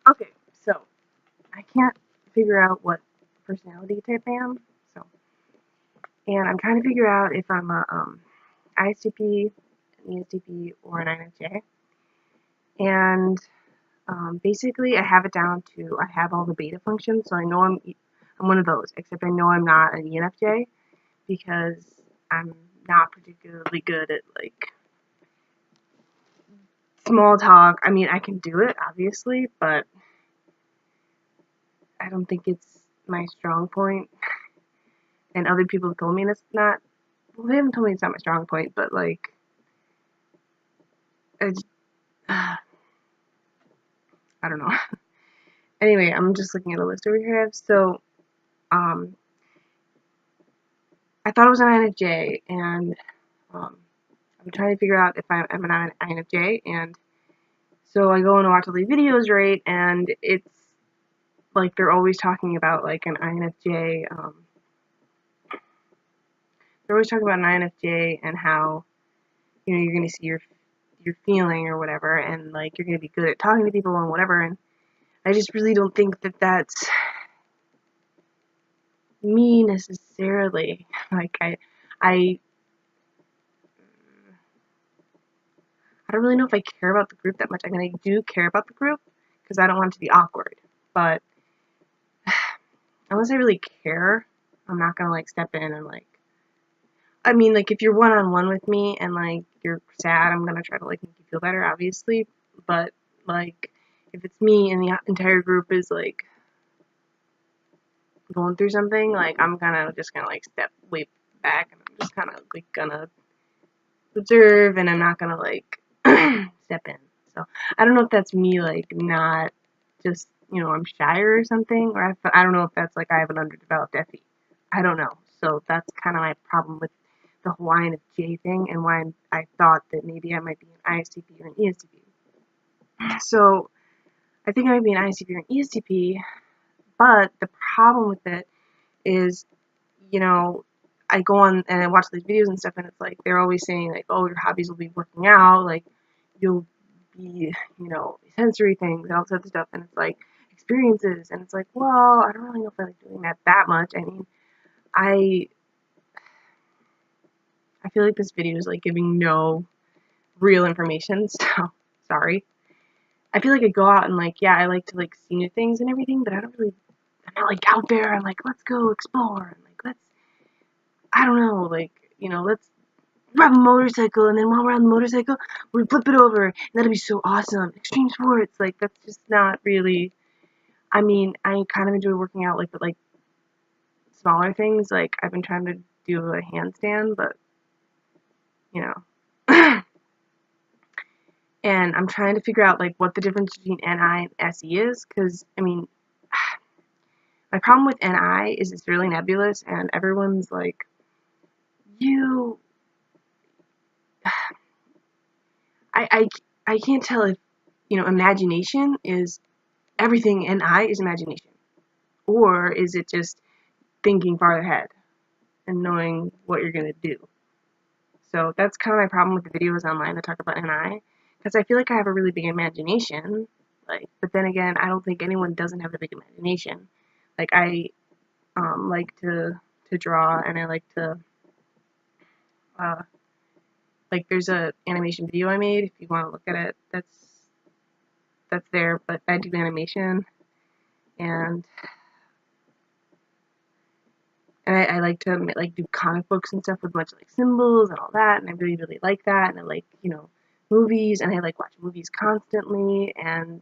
Okay, so I can't figure out what personality type I am. So, and I'm trying to figure out if I'm a ISTP, an ESTP, or an INFJ. And basically, I have it down to I have all the beta functions, so I know I'm one of those. Except I know I'm not an ENFJ because I'm not particularly good at like small talk. I mean, I can do it obviously, but I don't think it's my strong point. And other people have told me it's not. Well, they haven't told me it's not my strong point, but like, it's, I don't know. Anyway, I'm just looking at a list over here. So, um, I thought it was an INFJ, and I'm trying to figure out if I'm an INFJ, and so I go and watch all these videos, right? And it's like they're always talking about like an INFJ. They're always talking about an INFJ and how you're going to see your feeling or whatever, and like you're going to be good at talking to people and whatever. And I just really don't think that that's me necessarily. Like I I don't really know if I care about the group that much. I mean, I do care about the group because I don't want it to be awkward. But unless I really care, I'm not gonna like step in and like. I mean, like if you're one on one with me and like you're sad, I'm gonna try to like make you feel better, obviously. But like if it's me and the entire group is like going through something, like I'm just gonna like step way back and I'm just kind of like gonna observe and I'm not gonna like step in. So I don't know if that's me like not just I'm shy or something, or I don't know if that's like I have an underdeveloped FE. I don't know. So that's kind of my problem with the whole INFJ thing and why I thought that maybe I might be an ISTP or an ESTP. So I think I might be an ISTP or an ESTP, but the problem with it is, you know, I go on and I watch these videos and stuff, and it's like they're always saying like, oh, your hobbies will be working out, like you'll be, sensory things and all sorts of stuff, and it's like experiences, and it's like, well, I don't really know if I like doing that much. I mean, I I feel like this video is like giving no real information, so sorry. I feel like I go out and like, yeah, I like to like see new things and everything, but I'm not like out there. I'm like, let's go explore, and like I don't know, like let's ride a motorcycle, and then while we're on the motorcycle, we flip it over, and that'd be so awesome. Extreme sports, like that's just not really. I mean, I kind of enjoy working out, like, but like smaller things. Like I've been trying to do a handstand, but you know, and I'm trying to figure out like what the difference between NI and SE is, because I mean, my problem with NI is it's really nebulous, and everyone's like, you. I I can't tell if imagination is everything, and I is imagination, or is it just thinking far ahead and knowing what you're gonna do. So that's kind of my problem with the videos online that talk about NI, because I feel like I have a really big imagination, like, but then again, I don't think anyone doesn't have a big imagination. Like I like to draw, and I like to uh, like there's a animation video I made. If you want to look at it, that's there. But I do animation, and I like to like do comic books and stuff with much like symbols and all that, and I really really like that, and I like movies, and I like watching movies constantly, and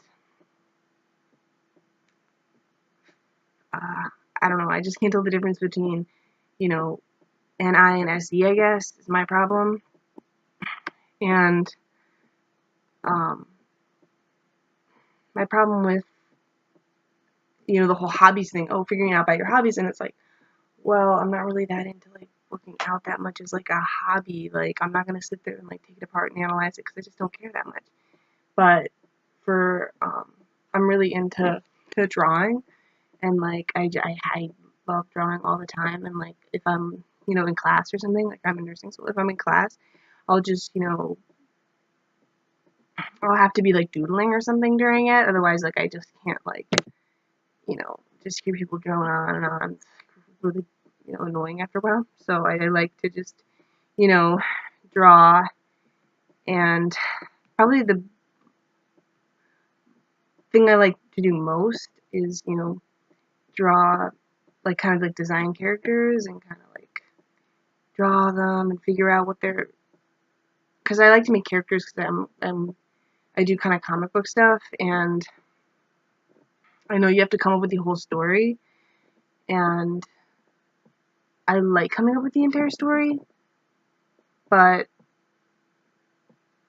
I don't know, I just can't tell the difference between you know NI and SE, I guess is my problem, and um, my problem with the whole hobbies thing. Oh, figuring out about your hobbies, and it's like, well, I'm not really that into like working out that much as like a hobby. Like I'm not gonna sit there and like take it apart and analyze it because I just don't care that much. But for I'm really into drawing, and like I love drawing all the time, and like if I'm in class or something, like I'm in nursing school, if I'm in class, I'll just I'll have to be like doodling or something during it. Otherwise, like I just can't like, just hear people going on and on. It's really, annoying after a while. So I like to just, draw. And probably the thing I like to do most is, draw, like kind of like design characters and kind of like draw them and figure out what they're, because I like to make characters because I do kind of comic book stuff, and I know you have to come up with the whole story, and I like coming up with the entire story, but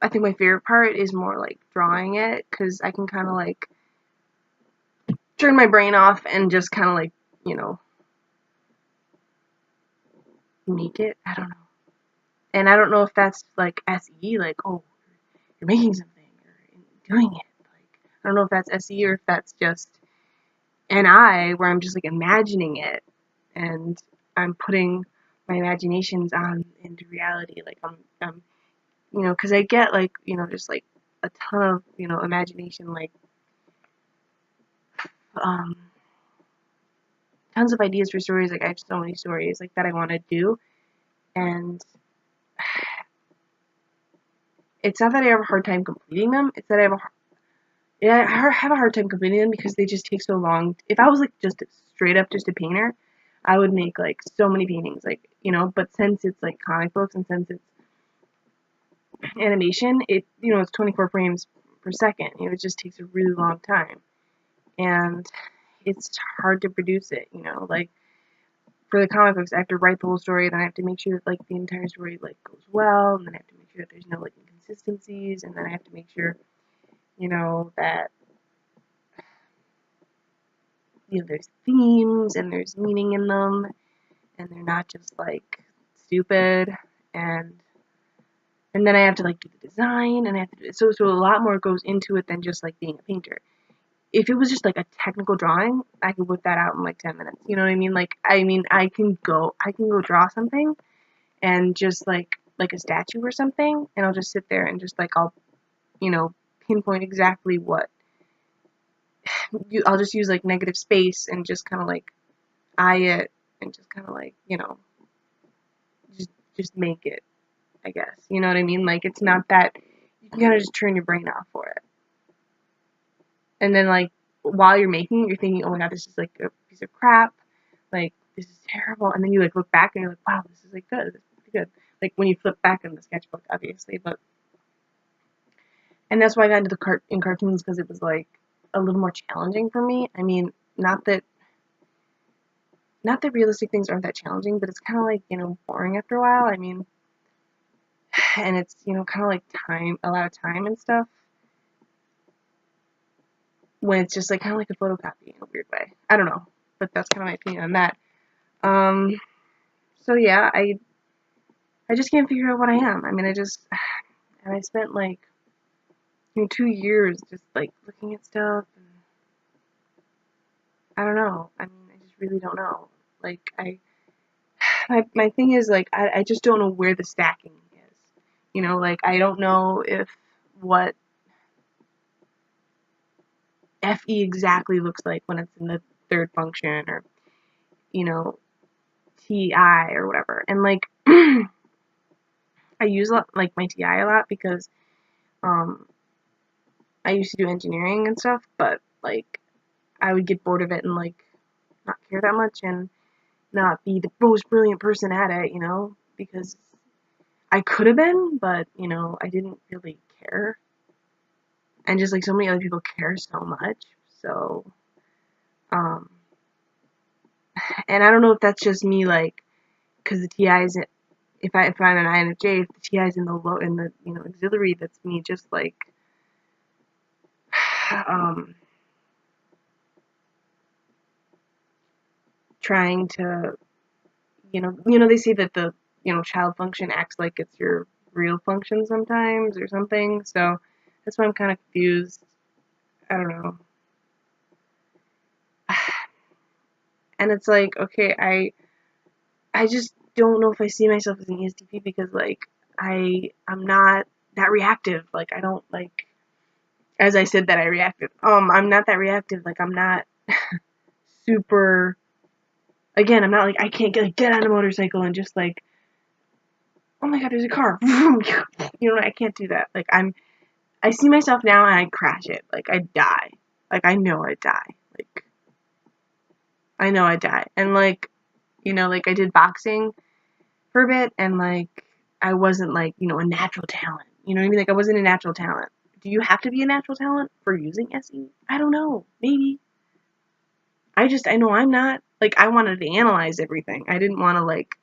I think my favorite part is more like drawing it, because I can kind of like turn my brain off and just kind of like, you know, make it. I don't know. And I don't know if that's like SE, like, oh, you're making something or doing it. Like, I don't know if that's SE or if that's just NI, where I'm just like imagining it and I'm putting my imaginations on into reality. Like, I'm because I get like, just like a ton of, imagination, like, um, tons of ideas for stories. Like, I have so many stories like that I want to do, and it's not that I have a hard time completing them. It's that I have a hard time completing them because they just take so long. If I was like just straight up just a painter, I would make like so many paintings, like, but since it's like comic books and since it's animation, it's 24 frames per second. It just takes a really long time, and it's hard to produce it. Like for the comic books, I have to write the whole story, then I have to make sure that like the entire story like goes well, and then I have to make sure that there's no like inconsistencies, and then I have to make sure, that there's themes and there's meaning in them, and they're not just like stupid, and then I have to like do the design, and I have to do it. So a lot more goes into it than just like being a painter. If it was just like a technical drawing, I could whip that out in like 10 minutes. You know what I mean? Like, I can go draw something and just like a statue or something, and I'll just sit there and just like you know pinpoint exactly what I'll just use like negative space and just kind of like eye it and just kind of like just make it, I guess. You know what I mean? Like, it's not that you can kind of just turn your brain off for it. And then, like, while you're making it, you're thinking, oh my god, this is like a piece of crap. Like, this is terrible. And then you like look back and you're like, wow, this is like good. This is pretty good. Like when you flip back in the sketchbook, obviously. And that's why I got into in cartoons, because it was like a little more challenging for me. I mean, not that realistic things aren't that challenging, but it's kind of like, boring after a while. I mean, and it's, kind of like a lot of time and stuff, when it's just like kind of like a photocopy in a weird way. I don't know, but that's kind of my opinion on that. Um, so yeah, I just can't figure out what I am. I mean, and I spent like, 2 years just like looking at stuff, and I don't know. I mean, I just really don't know. Like, my thing is like, I just don't know where the stacking is. Like, I don't know if what FE exactly looks like when it's in the third function, or, TI or whatever. And like, I use like my TI a lot because um I used to do engineering and stuff, but like I would get bored of it and like not care that much and not be the most brilliant person at it, because I could have been, but I didn't really care. And just like so many other people care so much. So um and I don't know if that's just me, like, because the TI isn't, if I'm an INFJ, if the TI is in the auxiliary, that's me just like um trying to, they say that the, child function acts like it's your real function sometimes or something. So that's why I'm kind of confused. I don't know. And it's like, okay, I just don't know if I see myself as an ESTP, because like I'm not that reactive. Like, I don't like As I said that, I reacted. I'm not that reactive. Like, I'm not super. Again, I'm not like, I can't get on a motorcycle and just like, oh my god, there's a car. You know, I can't do that. Like, I see myself now and I crash it. Like, I die. Like, I know I die. Like, I know I die. And like, you know, like I did boxing for a bit and like, I wasn't like, you know, a natural talent. You know what I mean? Like, I wasn't a natural talent. Do you have to be a natural talent for using SE? I don't know. Maybe. I know I'm not. Like, I wanted to analyze everything. I didn't want to like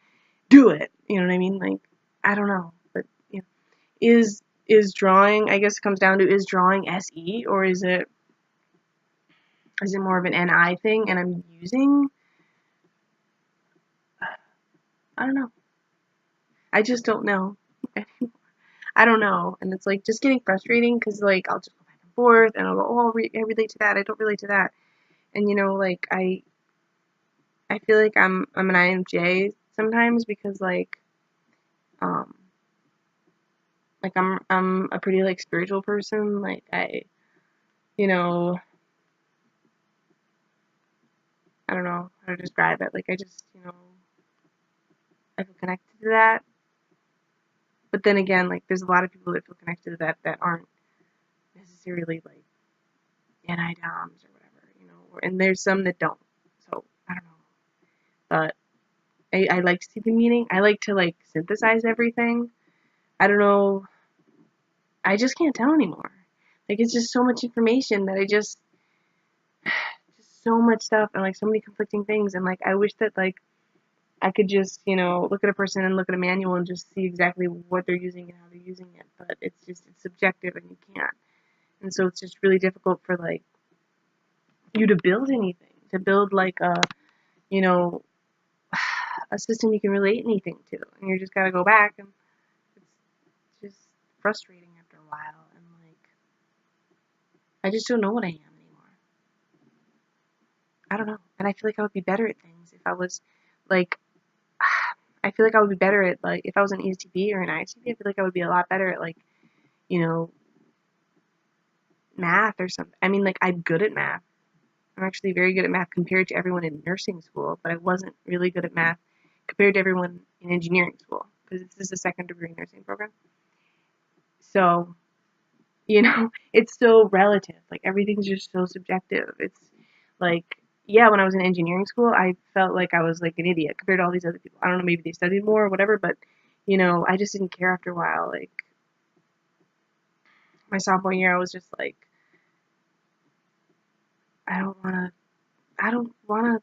do it. You know what I mean? Like, I don't know. But you know, is drawing? I guess it comes down to, is drawing SE, or is it more of an NI thing? And I'm using. I don't know. I just don't know. I don't know, and it's like just getting frustrating because like I'll just go back and forth, and I'll go, oh, I relate to that. I don't relate to that, and you know, like I feel like I'm an INFJ sometimes because um like I'm a pretty like spiritual person. Like you know, I don't know how to describe it. Like I just, you know, I feel connected to that. But then again, like there's a lot of people that feel connected to that that aren't necessarily like anti-doms or whatever, you know. And there's some that don't. So I don't know. But I like to see the meaning. I like to like synthesize everything. I don't know. I just can't tell anymore. Like it's just so much information that just so much stuff and like so many conflicting things, and like I wish that like I could just, you know, look at a person and look at a manual and just see exactly what they're using and how they're using it. But it's subjective and you can't. And so it's just really difficult for like you to build anything, to build like you know, a system you can relate anything to. And you just gotta go back, and it's just frustrating after a while, and like I just don't know what I am anymore. I don't know. And I feel like I would be better at things if I was like I feel like I would be better at like if I was an ESTP or an ISTP, I feel like I would be a lot better at like, you know, math or something. I mean, like I'm good at math. I'm actually very good at math compared to everyone in nursing school, but I wasn't really good at math compared to everyone in engineering school because this is a second degree nursing program. So, you know, it's so relative. Like everything's just so subjective. It's like, yeah, when I was in engineering school, I felt like I was like an idiot compared to all these other people. I don't know, maybe they studied more or whatever, but you know, I just didn't care after a while. Like my sophomore year, I was just like, I don't want to, I don't want to,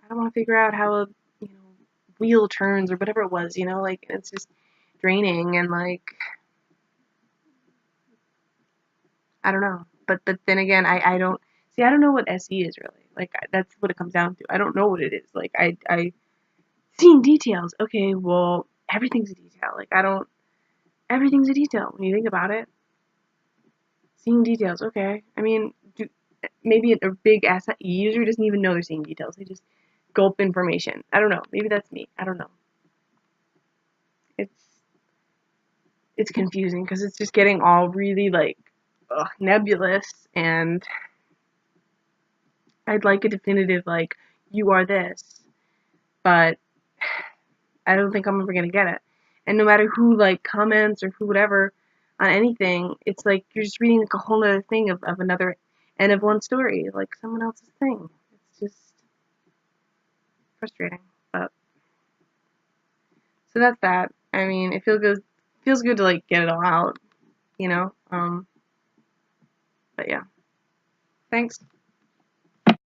I don't want to figure out how a, you know, wheel turns or whatever it was, you know, like it's just draining and like, I don't know. But then again, I don't, see, I don't know what SE is really. Like that's what it comes down to. I don't know what it is. Like I seeing details. Okay, well, everything's a detail. Like I don't, everything's a detail when you think about it. Seeing details. Okay. I mean, maybe a big ass user doesn't even know they're seeing details. They just gulp information. I don't know. Maybe that's me. I don't know. It's it's confusing because it's just getting all really like nebulous, and I'd like a definitive like you are this, but I don't think I'm ever gonna get it. And no matter who like comments or who whatever on anything, it's like you're just reading like a whole other thing of another end of one story, like someone else's thing. It's just frustrating. But so that's that. I mean, it feels good to like get it all out, you know. But yeah. Thanks.